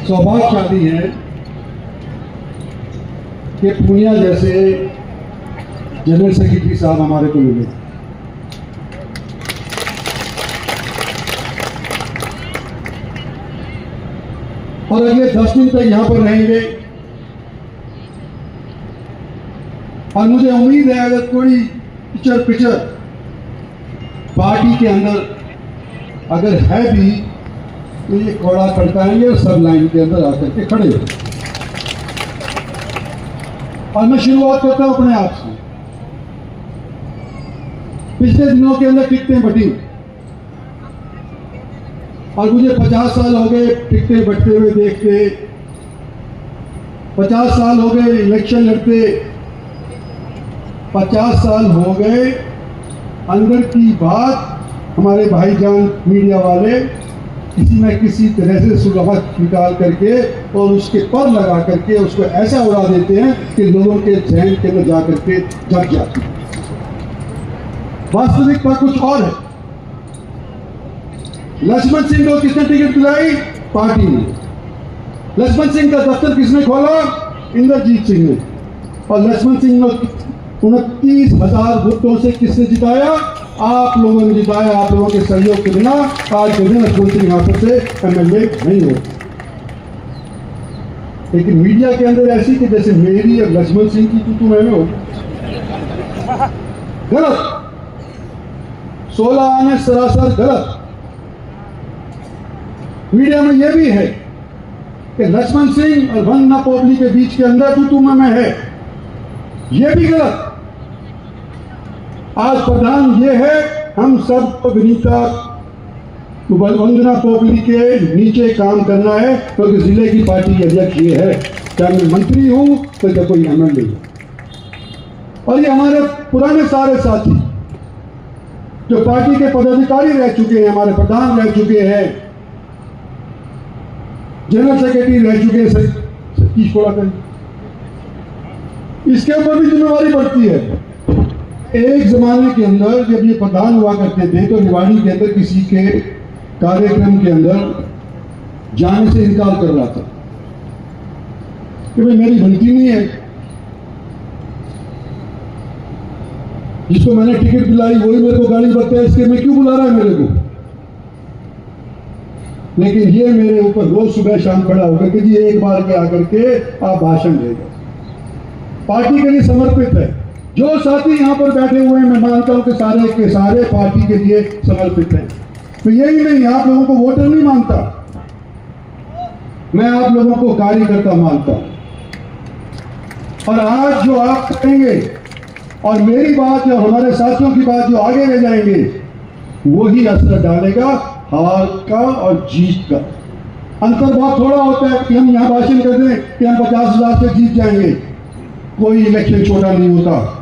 सौभाग्यशाली है कि पूनिया जैसे जनरल सेक्रेटरी साहब हमारे को मिले। और अगले 10 दिन तक यहाँ पर रहेंगे और मुझे उम्मीद है अगर कोई पिक्चर पार्टी के अंदर अगर है भी तो ये कौड़ा खड़काएंगे और सब लाइन के अंदर आकर के खड़े हो। और मैं शुरुआत करता हूं अपने आप से। पिछले दिनों के अंदर टिकटें बटी और मुझे 50 साल हो गए टिकटें बटते हुए देखते, 50 साल हो गए इलेक्शन लड़ते, 50 साल हो गए अंदर की बात हमारे भाईजान मीडिया वाले किसी न किसी तरह से सुलहत निकाल करके और उसके पर लगा करके उसको ऐसा उड़ा देते हैं कि लोगों के जहन के अंदर जा करके जग जाती है। वास्तविकता कुछ और है। लक्ष्मण सिंह को किसने टिकट दिलाई? पार्टी ने। लक्ष्मण सिंह का दफ्तर किसने खोला? इंद्रजीत सिंह ने। और लक्ष्मण सिंह को 29,000 वोटों से किसने जिताया? आप लोगों ने जिताया। आप लोगों के सहयोग के बिना आज के दिन लक्ष्मण सिंह यहाँ पर से एमएलए नहीं हो। लेकिन मीडिया के अंदर ऐसी कि जैसे मेरी और लक्ष्मण सिंह की तू मैंने हो। गलत। 16 आने सरासर गलत। मीडिया में यह भी है कि लक्ष्मण सिंह और वंदना पोबली के बीच के अंदर तू मैं है, यह भी गलत। आज प्रधान ये है, हम सब विनीता वंदना पोबली के नीचे काम करना है क्योंकि तो जिले की पार्टी अध्यक्ष ये है, चाहे मैं मंत्री हूं तो कोई एमएलए हूं। और ये हमारे पुराने सारे साथी जो पार्टी के पदाधिकारी रह चुके हैं, हमारे प्रधान रह चुके हैं, जनरल सेक्रेटरी रह चुके हैं, सतीश कोड़ाकर, इसके ऊपर भी जिम्मेवारी बढ़ती है। एक जमाने के अंदर जब ये प्रधान हुआ करते थे तो निवाड़ी के अंदर किसी के कार्यक्रम के अंदर जाने से इनकार कर रहा था कि भाई मेरी बनती नहीं है, जिसको मैंने टिकट दिलाई वही मेरे को गाली बकता है, इसके मैं क्यों बुला रहा है मेरे को। लेकिन ये मेरे ऊपर रोज सुबह शाम खड़ा होकर कि जी एक बार के आकर के आप भाषण देगा। पार्टी के लिए समर्पित है। जो साथी यहाँ पर बैठे हुए हैं मैं मानता हूं कि सारे के सारे पार्टी के लिए समर्पित हैं। तो यही नहीं, आप लोगों को वोटर नहीं मानता, मैं आप लोगों को कार्यकर्ता मानता हूं। और आज जो आप करेंगे और मेरी बात और हमारे साथियों की बात जो आगे ले जाएंगे वही असर डालेगा हार का और जीत का। अंतर बहुत थोड़ा होता है कि हम यहाँ भाषण कर दें कि हम 50,000 से जीत जाएंगे, कोई इलेक्शन छोटा नहीं होता।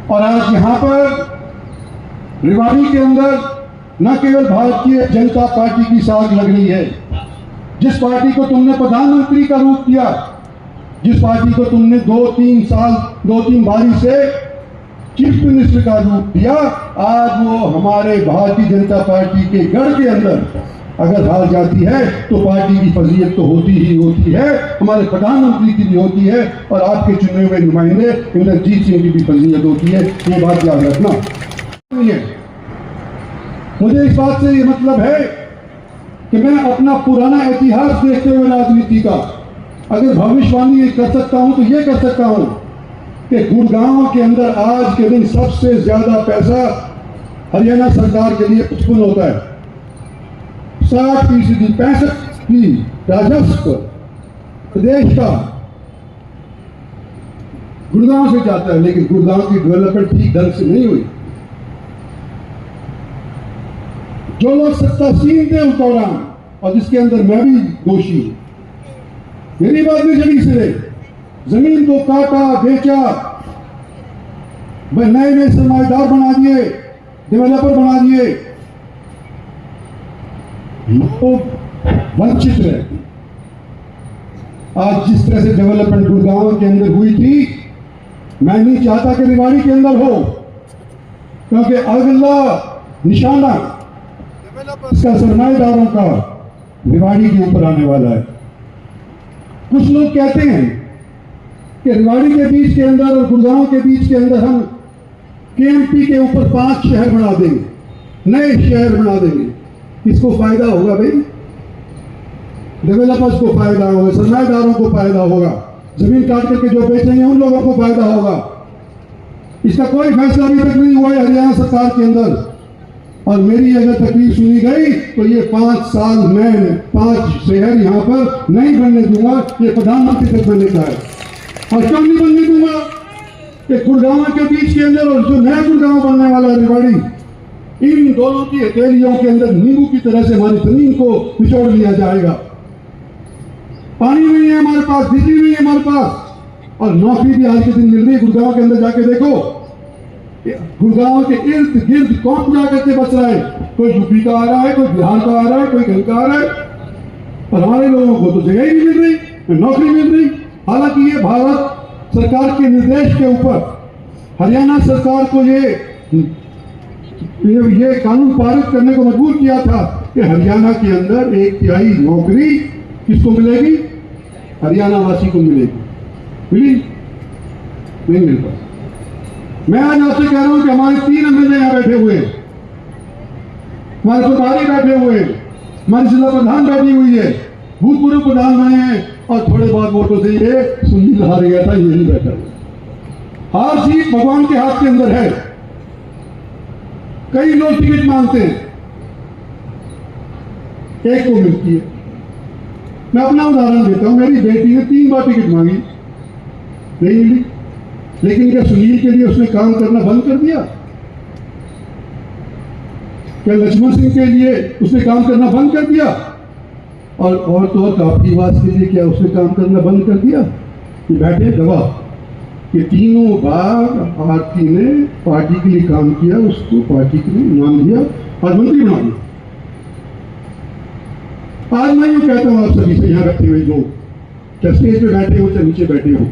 और आज यहां पर रेवाड़ी के अंदर न केवल भारतीय जनता पार्टी की साख लग रही है, जिस पार्टी को तुमने प्रधानमंत्री का रूप दिया, जिस पार्टी को तुमने 2-3 बारी से चीफ मिनिस्टर का रूप दिया, आज वो हमारे भारतीय जनता पार्टी के गढ़ के अंदर अगर हार जाती है तो पार्टी की फजीयत तो होती ही होती है, हमारे प्रधानमंत्री की भी होती है और आपके चुने हुए नुमाइंदे इंद्रजीत सिंह की भी फजीयत होती है। ये बात याद रखना। मुझे इस बात से ये मतलब है कि मैं अपना पुराना इतिहास देखते हुए राजनीति का अगर भविष्यवाणी कर सकता हूं तो ये कर सकता हूं कि गुड़गांव के अंदर आज के दिन सबसे ज्यादा पैसा हरियाणा सरकार के लिए उत्पन्न होता है। 60%, 65% राजस्व प्रदेश का गुड़गांव से जाता है, लेकिन गुड़गांव की डेवलपमेंट ठीक ढंग से नहीं हुई। जो लोग सत्तासीन थे उस दौरान और जिसके अंदर मैं भी दोषी हूं, मेरी बात नहीं चली सिरे, जमीन को काटा बेचा, नए सरमाएदार बना दिए, डेवलपर बना दिए, लोग वंचित रहे। आज जिस तरह से डेवलपमेंट गुड़गांव के अंदर हुई थी, मैं नहीं चाहता कि रेवाड़ी के अंदर हो, क्योंकि अगला निशाना इसका सरमाएदारों का रेवाड़ी के ऊपर आने वाला है। कुछ लोग कहते हैं कि रेवाड़ी के बीच के अंदर और गुड़गांव के बीच के अंदर हम केएमपी के ऊपर 5 शहर बना देंगे, नए शहर बना देंगे। किसको फायदा होगा भाई? डेवलपर्स को फायदा होगा, सरमाएदारों को फायदा होगा, जमीन काट करके जो बेचेंगे उन लोगों को फायदा होगा। इसका कोई फैसला अभी तक नहीं हुआ है हरियाणा सरकार के अंदर। और मेरी अगर तकलीफ सुनी गई तो ये 5 साल में 5 शहर यहाँ पर नहीं बनने दूंगा। ये प्रधानमंत्री तक बनने का है। और क्यों नहीं बनने दूंगा? कि गुड़गांव के बीच के अंदर और जो नया गुड़गांव बनने वाला है रेवाड़ी, इन दोनों की हथेलियों के अंदर नींबू की तरह से हमारी जमीन को निचोड़ लिया जाएगा। पानी नहीं है हमारे पास, बिजली नहीं है हमारे पास, और नौकरी भी आज के दिन मिल रही है। गुड़गांव के अंदर जाके देखो, गुड़गांव के इर्द गिर्द कौन जा करके बच रहा है? कोई यूपी का आ रहा है, कोई बिहार का आ रहा है, कोई कहीं का आ रहा है, पर हमारे लोगों को तो जगह ही नहीं मिल रही, नौकरी मिल रही। हालांकि ये भारत सरकार के निर्देश के ऊपर हरियाणा सरकार को ये कानून पारित करने को मजबूर किया था कि हरियाणा के अंदर 1/3 नौकरी किसको मिलेगी? हरियाणा वासी को मिलेगी। मिली? नहीं मिल पाई। मैं आज आपसे कह रहा हूं कि हमारे 3 एमएलए यहां बैठे हुए हैं, हमारे प्रभारी बैठे हुए हैं, हमारी जिला प्रधान बैठी हुई है, भूतपूर्व प्रधान बने हैं, और थोड़े बहुत वोटों से ये सुनील हार गया था, ये नहीं बैठा। हार जीत भगवान के हाथ के अंदर है। कई लोग टिकट मांगते हैं, एक को मिलती है। मैं अपना उदाहरण देता हूं, मेरी बेटी ने 3 बार टिकट मांगी, नहीं मिली। लेकिन क्या सुनील के लिए उसने काम करना बंद कर दिया? क्या लक्ष्मण सिंह के लिए उसने काम करना बंद कर दिया? और तो और काफीवास के लिए क्या उसने काम करना बंद कर दिया? कि बैठे गवाह कि तीनों बार आरती ने पार्टी के लिए काम किया, उसको पार्टी के लिए नाम दिया और मंत्री बना दिया। आज मैं यूं कहता हूं आप सभी से, यहां बैठे हुए लोग, चाहे स्टेज पे बैठे हो चाहे नीचे बैठे हो,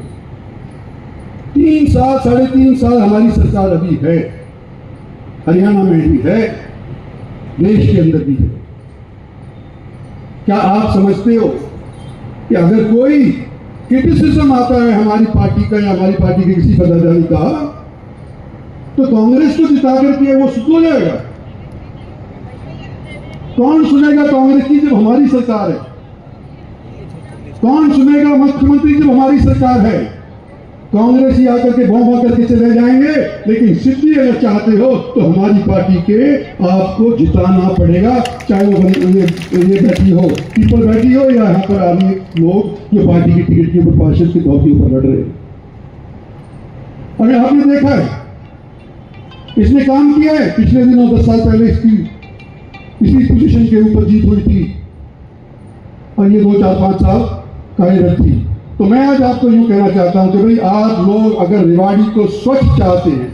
3 साल 3.5 साल हमारी सरकार अभी है, हरियाणा में भी है, देश के अंदर भी है। क्या आप समझते हो कि अगर कोई क्रिटिसिज्म आता है हमारी पार्टी का या हमारी पार्टी के किसी पदाधिकारी का, तो कांग्रेस को जिता करके वो सुन हो जाएगा? कौन सुनेगा कांग्रेस की जब हमारी सरकार है? कौन सुनेगा मुख्यमंत्री जब हमारी सरकार है? कांग्रेस ही आकर के भौं करके चले जाएंगे। लेकिन सिद्धि अगर चाहते हो तो हमारी पार्टी के आपको जिताना पड़ेगा, चाहे वो ये बैठी हो, पीपल बैठी हो, या यहाँ पर आदमी लोग जो पार्टी की टिकट के ऊपर पार्षद के तौर के ऊपर लड़ रहे हैं। और आपने देखा है, इसने काम किया है। पिछले दिनों 10 साल पहले इसी पोजीशन के ऊपर जीत हुई थी, और ये 2, 4, 5 साल कार्यरत थी। तो मैं आज आपको यूं कहना चाहता हूं कि भाई, आप लोग अगर रेवाड़ी को स्वच्छ चाहते हैं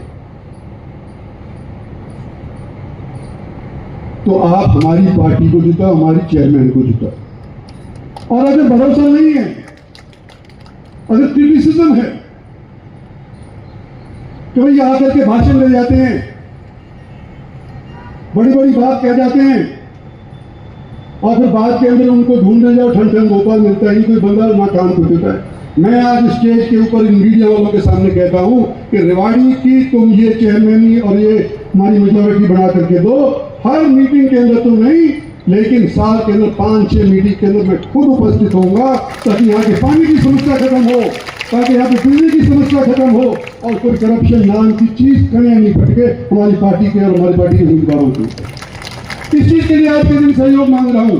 तो आप हमारी पार्टी को जिताओ, हमारी चेयरमैन को जिताओ। और अगर भरोसा नहीं है, अगर क्रिटिसिज्म है कि भाई आकर के भाषण ले जाते हैं, बड़ी बड़ी बात कह जाते हैं, और फिर बाद के अंदर उनको ढूंढने जाओ, ठन ठन गोपाल मिलता ही कोई बंदा ना काम कर देता है। मैं आज स्टेज के ऊपर इन मीडिया वालों के सामने कहता हूं कि रेवाड़ी की तुम ये चेयरमैनी और ये हमारी मेजोरिटी बना करके दो। हर मीटिंग के अंदर तो नहीं, लेकिन साल के अंदर 5-6 मीटिंग के अंदर मैं खुद उपस्थित होऊंगा, ताकि यहाँ के पानी की समस्या खत्म हो, ताकि यहाँ पे बिजली की समस्या खत्म हो, और कोई करप्शन नाम की चीज कने नहीं फटके हमारी पार्टी के और हमारी पार्टी के उम्मीदवारों को। इस चीज के लिए आज के दिन सहयोग मांग रहा हूं।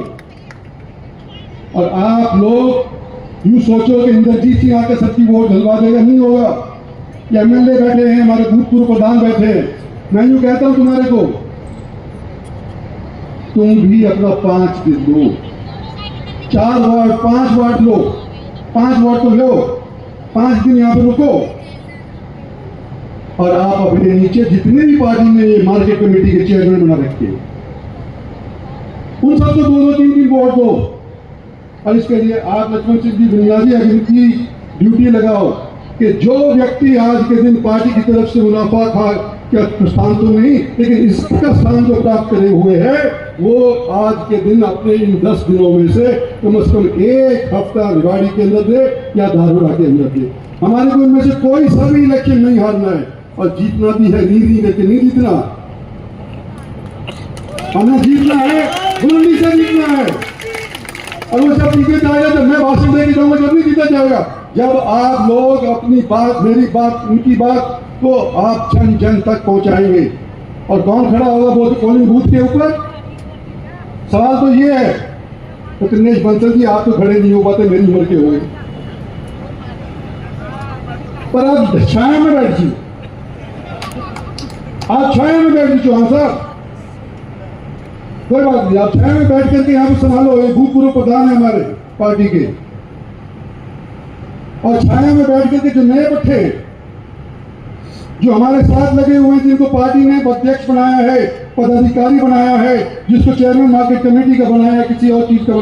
और आप लोग यूं सोचो कि इंद्रजीत सिंह आकर सबकी वोट ढलवा देगा, नहीं होगा। ये एमएलए बैठे हैं, हमारे भूतपूर्व प्रधान बैठे हैं। मैं यूं कहता हूं तुम्हारे को, तुम भी अपना 5 दिन दो, 4 वार्ड 5 वार्ड लो, 5 वार्ड तो लो, 5 दिन यहां पर रुको, और आप अपने नीचे जितने भी पार्टी में ये मार्केट कमेटी के चेयरमैन बना रखे हैं, उन सबको 2-3 वोट दो। और इसके लिए आप लक्ष्मण सिंह जी बुनियादी अभिनति ड्यूटी लगाओ कि जो व्यक्ति आज के दिन पार्टी की तरफ से मुनाफा क्या स्थान तो नहीं, लेकिन इसका स्थान जो प्राप्त करे हुए है वो आज के दिन अपने इन 10 दिनों में से कम 1 हफ्ता रेवाड़ी के अंदर दे या धारोड़ा के अंदर दे। हमारे को इनमें से कोई सा भी इलेक्शन नहीं हारना है, और जीतना भी है नीरी करके नहीं जीतना, हमें जीतना है, बुलंदी से जीतना है। और वो सब जीते जाएगा जब मैं भाषण देके जाऊंगा जब नहीं जीता जाएगा, जब आप लोग अपनी बात, मेरी बात, उनकी बात को आप जन जन तक पहुंचाएंगे। और कौन खड़ा होगा वो पोलिंग बूथ के ऊपर? सवाल तो ये है, तो दिनेश बंसल जी आप तो खड़े नहीं हो पाते, मेरी उम्र के हो गए, पर आप छाया में बैठ जी, आप छाया में बैठ जी चौहान साहब, कोई बात नहीं, आप छाया में बैठ करके यहाँ पे संभालो। एक भूतपूर्व प्रधान है हमारे पार्टी के, और छाया में बैठ करके जो नए पट्टे जो हमारे साथ लगे हुए हैं, जिनको पार्टी ने अध्यक्ष बनाया है, पदाधिकारी बनाया है, जिसको चेयरमैन मार्केट कमेटी का बनाया है, किसी और चीज का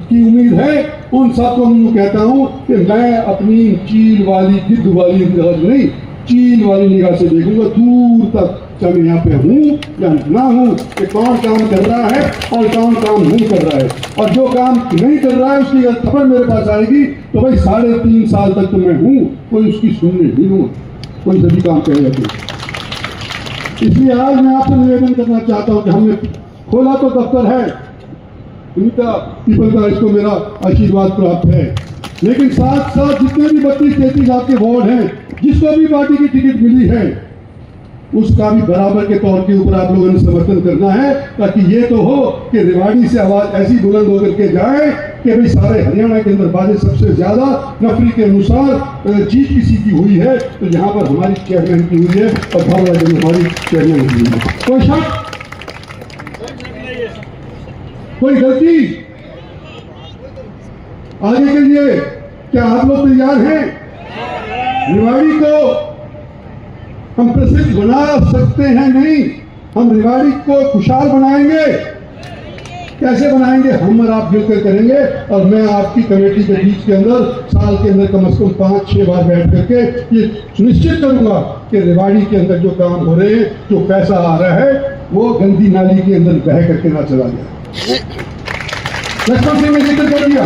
की उम्मीद है, उन सबको मैं कहता हूं कि मैं अपनी चील वाली गिद्ध वाली निगाह नहीं, चील वाली निगाह से देखूंगा दूर तक, चाहे मैं यहाँ पे हूँ या ना हूँ, कि कौन काम कर रहा है और कौन काम नहीं कर रहा है। और जो काम नहीं कर रहा है उसकी अगर खबर मेरे पास आएगी तो भाई 3.5 साल तक तो मैं हूँ, कोई उसकी सुनने नहीं हूँ, कोई सभी काम करेगा। इसलिए आज मैं आपसे निवेदन करना चाहता हूँ कि हमने खोला तो दफ्तर है, उनका पीपल का इसको मेरा आशीर्वाद प्राप्त है, लेकिन साथ साथ जितने भी 32-33 आपके वार्ड हैं, जिसको भी पार्टी की टिकट मिली है, उसका भी बराबर के तौर के ऊपर आप लोगों ने समर्थन करना है, ताकि ये तो हो कि रेवाड़ी से आवाज ऐसी बुलंद होकर के जाए कि भाई सारे हरियाणा के अंदर बातें सबसे ज्यादा नफरी के अनुसार अगर जीत किसी की हुई है तो यहाँ पर हमारी चेयरमैन की हुई है और भावना जी हमारी चेयरमैन की हुई है। कोई शक, कोई गलती? आगे के लिए क्या आप लोग तैयार हैं? रेवाड़ी को हम प्रसिद्ध बना सकते हैं, नहीं, हम रेवाड़ी को खुशहाल बनाएंगे। कैसे बनाएंगे? हम और आप मिलकर करेंगे, और मैं आपकी कमेटी के बीच के अंदर साल के अंदर कम से कम 5-6 बार बैठ करके ये सुनिश्चित करूंगा कि रेवाड़ी के अंदर जो काम हो रहे हैं, जो पैसा आ रहा है, वो गंदी नाली के अंदर बह करके ना चला जाए। लक्ष्मण सिंह ने जिक्र कर दिया,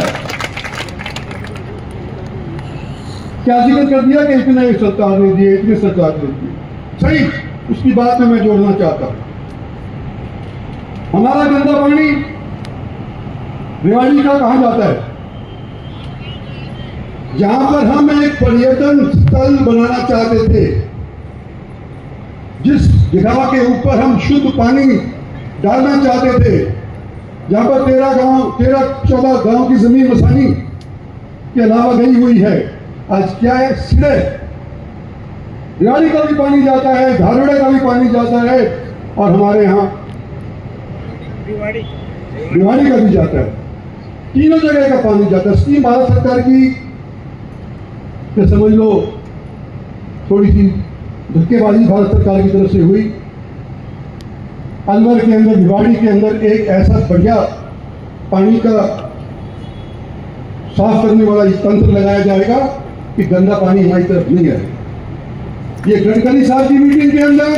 क्या जिक्र कर दिया कि इतने सरकार ने दिए, इतने सरकार ने दिए, सही, उसकी बात में मैं जोड़ना चाहता हूं। हमारा गंदा पानी रेवाड़ी का कहां जाता है? जहां पर हम एक पर्यटन स्थल बनाना चाहते थे, जिस जगह के ऊपर हम शुद्ध पानी डालना चाहते थे, जहां पर 13-14 गांव की जमीन मसानी के अलावा गई हुई है, आज क्या है? सिरे रेवाड़ी का भी पानी जाता है, धारोड़ा का भी पानी जाता है, और हमारे यहाँ रेवाड़ी का भी जाता है, तीनों जगह का पानी जाता है। स्कीम भारत सरकार की, तो समझ लो थोड़ी सी धक्केबाजी भारत सरकार की तरफ से हुई। अलवर के अंदर, रेवाड़ी के अंदर एक ऐसा बढ़िया पानी का साफ करने वाला तंत्र लगाया जाएगा कि गंदा पानी हमारी तरफ नहीं आए। ये गडकरी साहब की मीटिंग के अंदर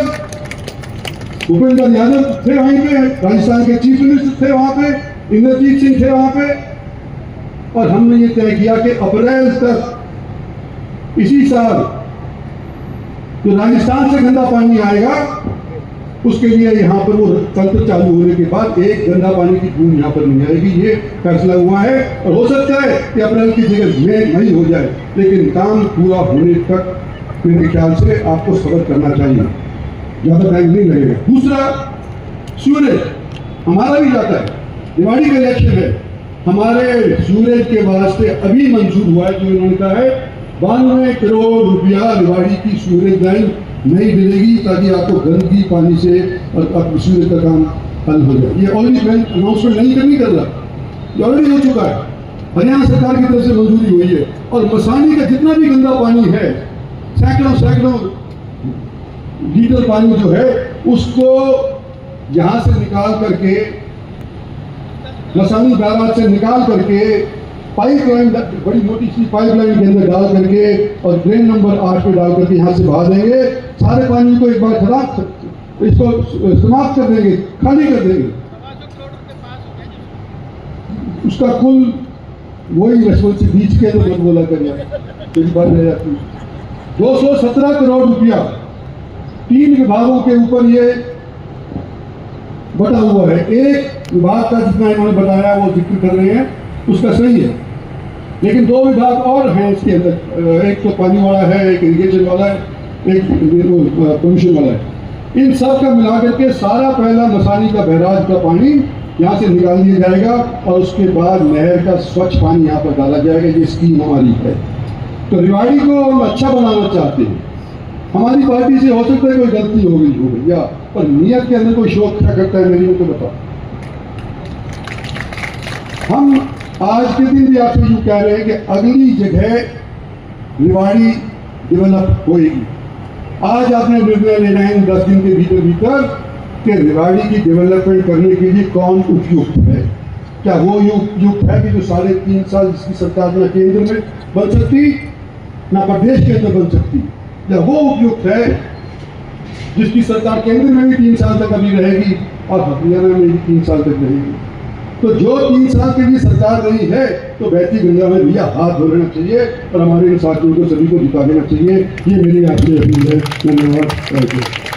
भूपेंद्र यादव थे वहीं पे, राजस्थान के चीफ मिनिस्टर थे वहां पे, इंद्रजीत सिंह थे वहां पे, और हमने ये तय किया कि अप्रैल तक इसी साल जो राजस्थान से गंदा पानी आएगा उसके लिए यहाँ पर वो तंत्र चालू होने के बाद एक गंदा पानी की बूंद यहाँ पर नहीं आएगी। ये फैसला हुआ है, और हो सकता है कि अप्रैल की जगह मई नहीं हो जाए, लेकिन काम पूरा होने तक मेरे ख्याल से आपको सब्र करना चाहिए, ज्यादा टाइम नहीं लगेगा। दूसरा, सूरज हमारा भी जाता है, रेवाड़ी का इलेक्शन है, हमारे सूरज के वास्ते अभी मंजूर हुआ है, जो इन्होंने कहा है 92 करोड़ रुपया रेवाड़ी की सूरज लाइन नहीं मिलेगी, ताकि आपको गंदगी पानी से और सूरज का काम हल हो जाए। ये ऑलरेडी मैं अनाउंसमेंट नहीं करनी कर रहा, ये ऑलरेडी हो चुका है, हरियाणा सरकार की तरफ से मंजूरी हुई है। और मसानी का जितना भी गंदा पानी है, सैकड़ों लीटर पानी जो है, उसको यहां से निकाल करके, मसानी बैराज से निकाल करके पाइपलाइन, बड़ी मोटी सी पाइपलाइन के अंदर डाल करके और ड्रेन नंबर 8 पे डाल करके यहाँ से बहा देंगे। सारे पानी को एक बार इसको समाप्त कर देंगे, खाली कर देंगे। उसका कुल वही रसवंती बीच के अंदर बोला कर एक बार रह जाती 217 करोड़ रुपया 3 विभागों के ऊपर ये बटा हुआ है। एक विभाग का जितना इन्होंने बताया वो जिक्र कर रहे हैं उसका सही है, लेकिन 2 विभाग और हैं इसके अंदर, एक तो पानी वाला है, एक इरिगेशन वाला है, एक पोल्यूशन वाला है। इन सब का मिलाकर के सारा पहला मसानी का बैराज का पानी यहाँ से निकाल दिया जाएगा और उसके बाद नहर का स्वच्छ पानी यहाँ पर डाला जाएगा। ये स्कीम हमारी है। तो रेवाड़ी को हम अच्छा बनाना चाहते हैं। हमारी पार्टी से हो सकता है कोई गलती हो गई या पर नियत के अंदर कोई शोक क्या करता है मेरी को बताओ। हम आज के दिन भी आपसे यूँ कह रहे हैं कि अगली जगह रेवाड़ी डेवलप होएगी। आज आपने निर्णय लेना है 10 दिन के भीतर भीतर कि रेवाड़ी की डेवलपमेंट करने के लिए कौन उपयुक्त है। क्या वो उपयुक्त है कि जो 3.5 साल जिसकी सरकार न केंद्र में बन सकती ना प्रदेश के अंदर बन सकती, या वो उपयुक्त है जिसकी सरकार केंद्र में भी 3 साल तक अभी रहेगी और हरियाणा में भी 3 साल तक रहेगी। तो जो 3 साल के लिए सरकार रही है तो बहती गंगा में भैया हाथ धो लेना चाहिए और हमारे इन साथियों को सभी को दिखा देना चाहिए। ये मेरी आपसे अपील है। धन्यवाद।